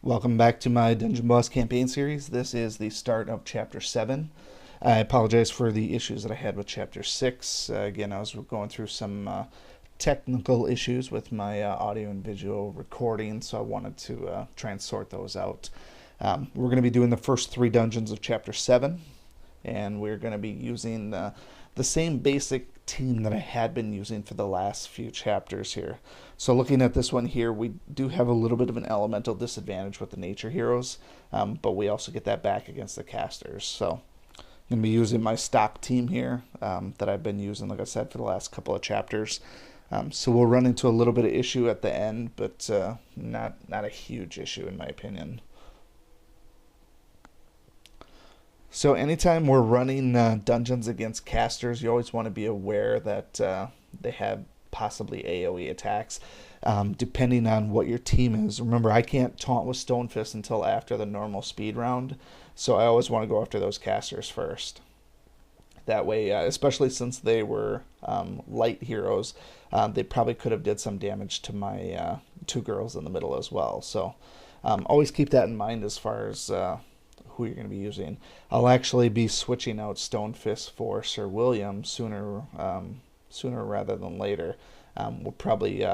Welcome back to my Dungeon Boss campaign series. This is the start of Chapter 7. I apologize for the issues that I had with Chapter 6. Again, I was going through some technical issues with my audio and visual recording, so I wanted to try and sort those out. We're going to be doing the first 3 dungeons of Chapter 7, and we're going to be using the same basic team that I had been using for the last few chapters here. So looking at this one here, we do have a little bit of an elemental disadvantage with the nature heroes, but we also get that back against the casters. So I'm going to be using my stock team here that I've been using, like I said, for the last couple of chapters. So we'll run into a little bit of issue at the end, but not a huge issue in my opinion. So anytime we're running dungeons against casters, you always want to be aware that they have possibly AoE attacks, depending on what your team is. Remember, I can't taunt with Stonefist until after the normal speed round, so I always want to go after those casters first. That way, especially since they were light heroes, they probably could have did some damage to my 2 girls in the middle as well. So always keep that in mind as far as who you're going to be using. I'll actually be switching out Stonefist for Sir William sooner rather than later. We'll probably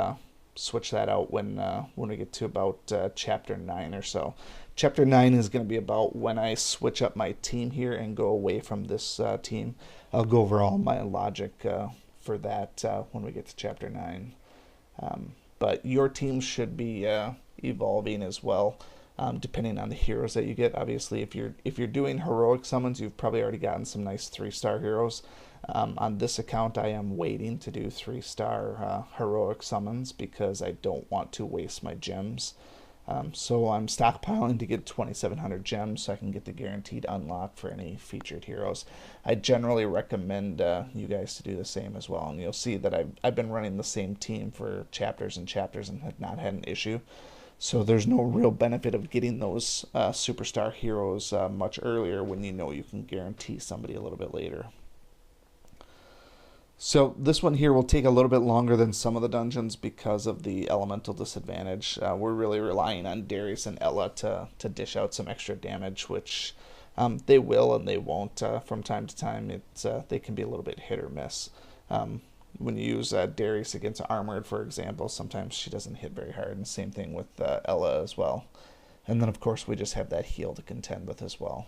switch that out when we get to about chapter 9 or so. Chapter 9 is going to be about when I switch up my team here and go away from this team. I'll go over all my logic for that when we get to chapter 9. But your team should be evolving as well. Depending on the heroes that you get. Obviously, if you're doing heroic summons, you've probably already gotten some nice 3-star heroes. On this account, I am waiting to do 3-star heroic summons because I don't want to waste my gems. So I'm stockpiling to get 2,700 gems so I can get the guaranteed unlock for any featured heroes. I generally recommend you guys to do the same as well, and you'll see that I've been running the same team for chapters and chapters and have not had an issue. So there's no real benefit of getting those superstar heroes much earlier when you know you can guarantee somebody a little bit later. So this one here will take a little bit longer than some of the dungeons because of the elemental disadvantage. We're really relying on Darius and Ella to dish out some extra damage, which they will and they won't from time to time. They can be a little bit hit or miss. When you use Darius against Armored, for example, sometimes she doesn't hit very hard, and same thing with Ella as well. And then, of course, we just have that heal to contend with as well.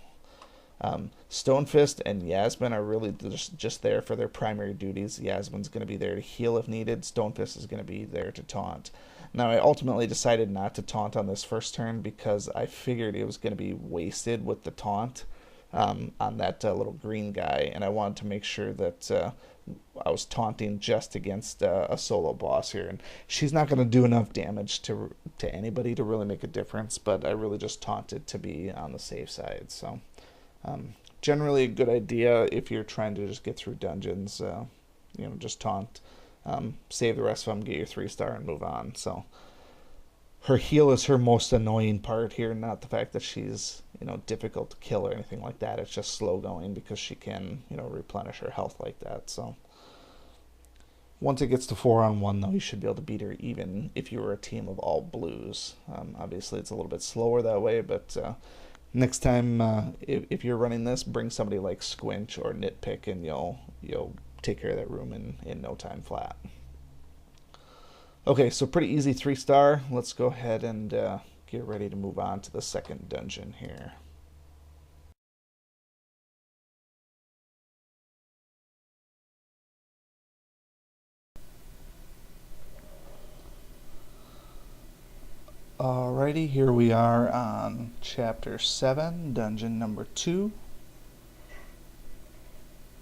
Stonefist and Yasmin are really just there for their primary duties. Yasmin's going to be there to heal if needed. Stonefist is going to be there to taunt. Now, I ultimately decided not to taunt on this first turn because I figured it was going to be wasted with the taunt on that little green guy, and I wanted to make sure that I was taunting just against a solo boss here, and she's not going to do enough damage to anybody to really make a difference, but I really just taunted to be on the safe side. So generally a good idea if you're trying to just get through dungeons. Just taunt, save the rest of them, get your 3-star, and move on. So her heal is her most annoying part here, not the fact that she's difficult to kill or anything like that. It's just slow going because she can replenish her health like that. So once it gets to 4-on-1 though, you should be able to beat her even if you were a team of all blues. Obviously it's a little bit slower that way, but next time if you're running this, bring somebody like Squinch or Nitpick and you'll take care of that room in no time flat. Okay, so pretty easy 3-star. Let's go ahead and get ready to move on to the second dungeon here. Alrighty, here we are on Chapter 7, Dungeon number 2.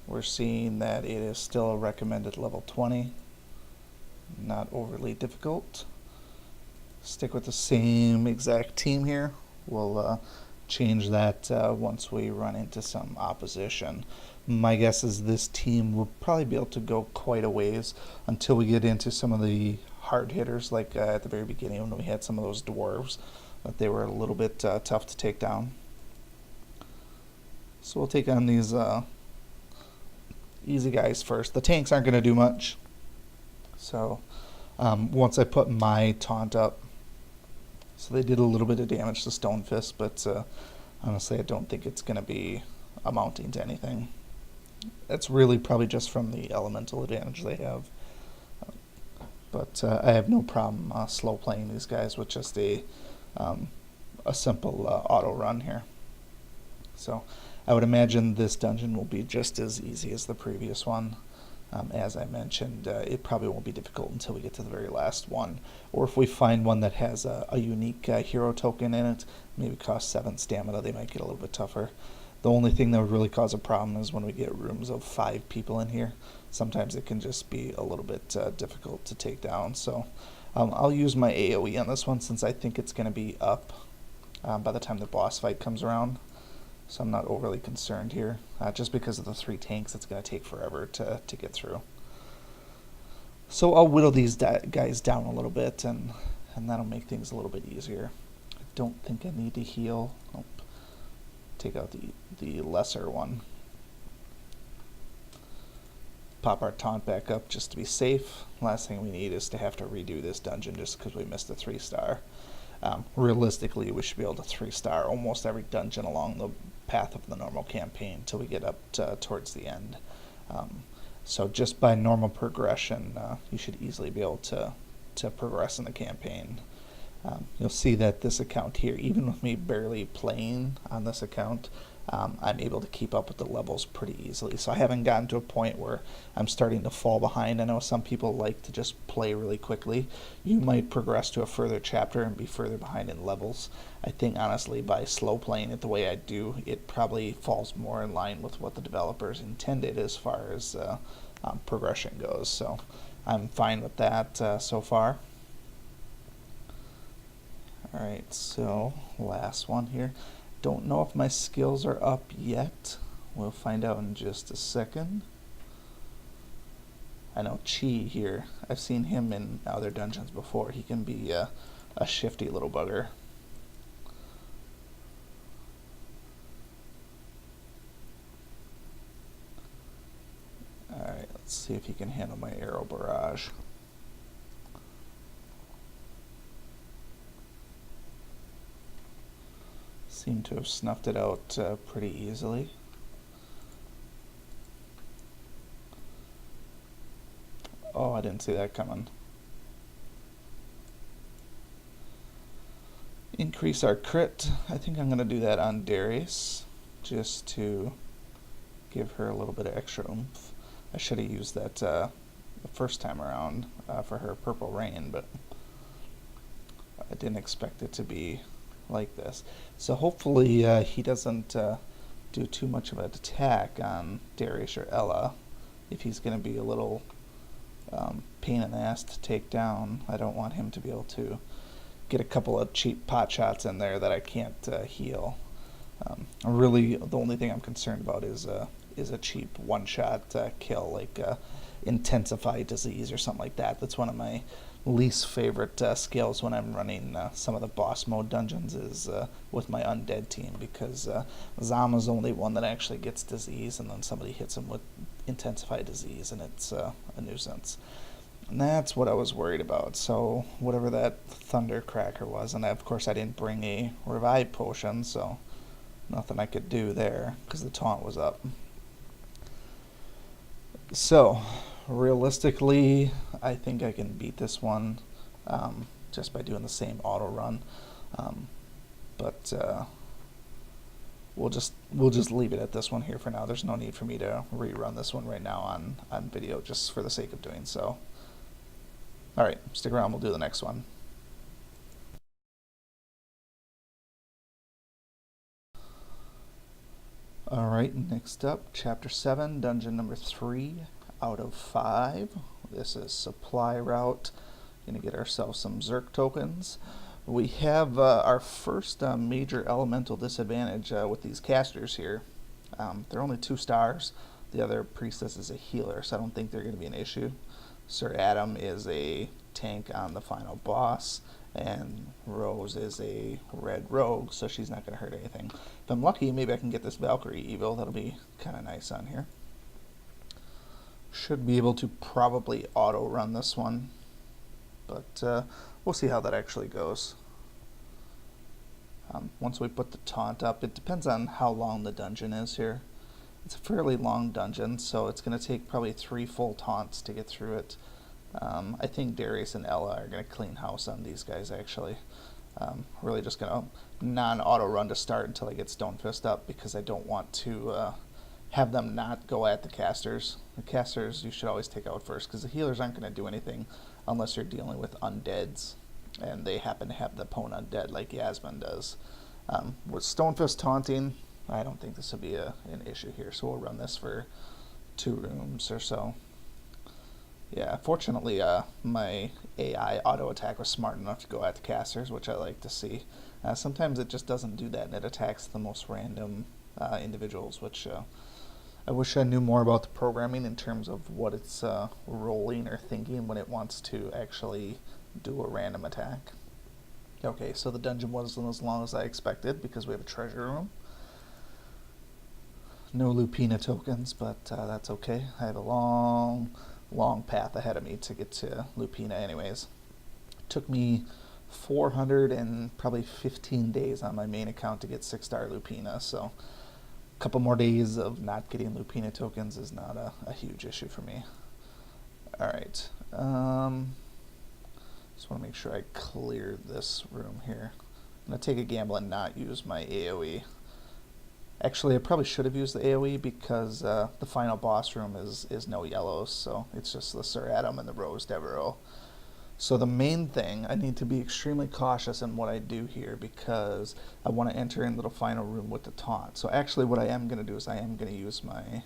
We're seeing that it is still a recommended level 20. Not overly difficult. Stick with the same exact team here. We'll change that once we run into some opposition. My guess is this team will probably be able to go quite a ways until we get into some of the hard hitters, like at the very beginning when we had some of those dwarves, that they were a little bit tough to take down. So we'll take on these easy guys first. The tanks aren't going to do much. So once I put my taunt up, So they did a little bit of damage to Stone Fist, but honestly I don't think it's going to be amounting to anything. It's really probably just from the elemental advantage they have. But I have no problem slow playing these guys with just a simple auto run here. So I would imagine this dungeon will be just as easy as the previous one. As I mentioned, it probably won't be difficult until we get to the very last one. Or if we find one that has a unique hero token in it, maybe costs 7 stamina, they might get a little bit tougher. The only thing that would really cause a problem is when we get rooms of 5 people in here. Sometimes it can just be a little bit difficult to take down. So I'll use my AoE on this one since I think it's going to be up by the time the boss fight comes around. So I'm not overly concerned here. Just because of the 3 tanks, it's going to take forever to get through. So I'll whittle these guys down a little bit, and that'll make things a little bit easier. I don't think I need to heal. Nope. Take out the lesser one. Pop our taunt back up just to be safe. Last thing we need is to have to redo this dungeon just because we missed a 3-star. Realistically, we should be able to 3-star almost every dungeon along the path of the normal campaign until we get up towards the end. So just by normal progression, you should easily be able to progress in the campaign. You'll see that this account here, even with me barely playing on this account, I'm able to keep up with the levels pretty easily. So I haven't gotten to a point where I'm starting to fall behind. I know some people like to just play really quickly. You might progress to a further chapter and be further behind in levels. I think honestly by slow playing it the way I do, it probably falls more in line with what the developers intended as far as progression goes. So I'm fine with that so far. Alright, so last one here. Don't know if my skills are up yet. We'll find out in just a second. I know Chi here. I've seen him in other dungeons before. He can be a shifty little bugger. Alright, let's see if he can handle my arrow barrage. Seem to have snuffed it out pretty easily. Oh, I didn't see that coming. Increase our crit. I think I'm going to do that on Darius just to give her a little bit of extra oomph. I should have used that the first time around for her Purple Rain, but I didn't expect it to be like this. So hopefully he doesn't do too much of an attack on Darius or Ella. If he's going to be a little pain in the ass to take down, I don't want him to be able to get a couple of cheap pot shots in there that I can't heal. Really, the only thing I'm concerned about is a cheap one-shot kill, like Intensify Disease or something like that. That's one of my least favorite skills when I'm running some of the boss mode dungeons is with my undead team, because Zama's the only one that actually gets disease, and then somebody hits him with Intensify Disease, and it's a nuisance. And that's what I was worried about. So whatever that Thundercracker was, and of course I didn't bring a revive potion, so nothing I could do there because the taunt was up. So realistically, I think I can beat this one just by doing the same auto run, but we'll just leave it at this one here for now. There's no need for me to rerun this one right now on video just for the sake of doing so. Alright, stick around, we'll do the next one. Alright, next up, Chapter 7, Dungeon number 3 out of 5. This is Supply Route. Gonna get ourselves some Zerk tokens. We have our first major elemental disadvantage with these casters here. They're only 2 stars. The other priestess is a healer, so I don't think they're going to be an issue. Sir Adam is a tank on the final boss, and Rose is a red rogue, so she's not going to hurt anything. If I'm lucky, maybe I can get this Valkyrie evil. That'll be kind of nice on here. Should be able to probably auto run this one, but we'll see how that actually goes. once we put the taunt up, it depends on how long the dungeon is here. It's a fairly long dungeon, so it's going to take probably 3 full taunts to get through it. I think Darius and Ella are going to clean house on these guys, actually. Really just going to non-auto run to start until I get Stonefist up, because I don't want to have them not go at the casters. The casters you should always take out first, because the healers aren't going to do anything unless you're dealing with undeads, and they happen to have the opponent undead like Yasmin does. With Stonefist taunting, I don't think this will be an issue here, so we'll run this for 2 rooms or so. Yeah, fortunately, my AI auto attack was smart enough to go at the casters, which I like to see. Sometimes it just doesn't do that, and it attacks the most random individuals, which I wish I knew more about the programming in terms of what it's rolling or thinking when it wants to actually do a random attack. Okay, so the dungeon wasn't as long as I expected because we have a treasure room. No Lupina tokens, but that's okay. I have a long path ahead of me to get to Lupina anyways. It took me 400 and probably 15 days on my main account to get 6-star Lupina, so a couple more days of not getting Lupina tokens is not a huge issue for me. Alright, just want to make sure I clear this room here. I'm going to take a gamble and not use my AoE. Actually, I probably should have used the AoE because the final boss room is no yellows, so it's just the Sir Adam and the Rose Devereaux. So the main thing, I need to be extremely cautious in what I do here because I want to enter into the final room with the taunt. So actually what I am going to do is I am going to use my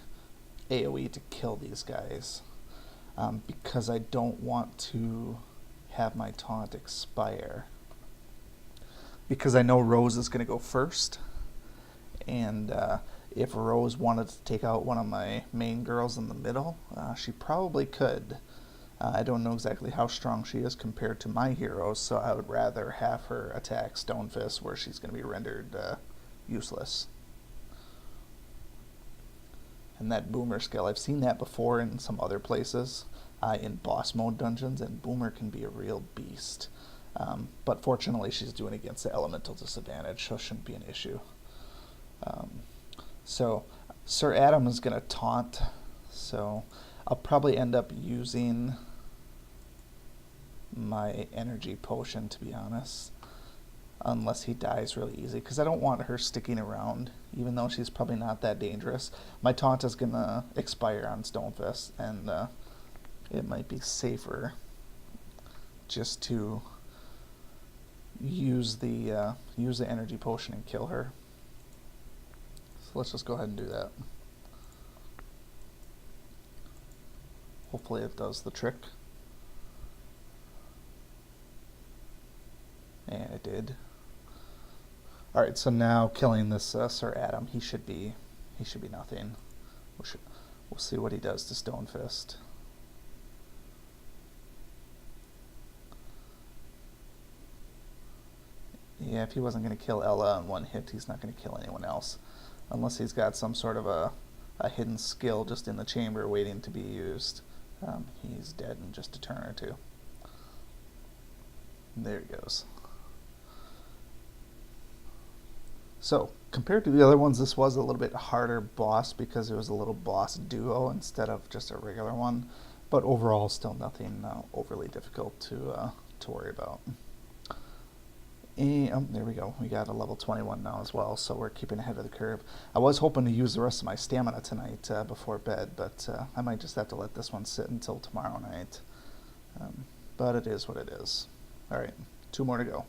AoE to kill these guys because I don't want to have my taunt expire. Because I know Rose is going to go first. And if Rose wanted to take out one of my main girls in the middle, she probably could. I don't know exactly how strong she is compared to my heroes, so I would rather have her attack Stonefist where she's going to be rendered useless. And that Boomer skill, I've seen that before in some other places, in boss mode dungeons, and Boomer can be a real beast. But fortunately she's doing it against the elemental disadvantage, so it shouldn't be an issue. So Sir Adam is going to taunt, so I'll probably end up using my energy potion, to be honest, unless he dies really easy, because I don't want her sticking around, even though she's probably not that dangerous. My taunt is going to expire on Stonefist, and it might be safer just to use the energy potion and kill her. So let's just go ahead and do that. Hopefully it does the trick. And it did. Alright, so now killing this Sir Adam, he should be nothing. We'll see what he does to Stonefist. Yeah, if he wasn't going to kill Ella in one hit, he's not going to kill anyone else. Unless he's got some sort of a hidden skill just in the chamber waiting to be used. He's dead in just a turn or two. There he goes. So, compared to the other ones, this was a little bit harder boss because it was a little boss duo instead of just a regular one. But overall, still nothing overly difficult to worry about. And, there we go. We got a level 21 now as well, so we're keeping ahead of the curve. I was hoping to use the rest of my stamina tonight before bed, but I might just have to let this one sit until tomorrow night. But it is what it is. Alright, 2 more to go.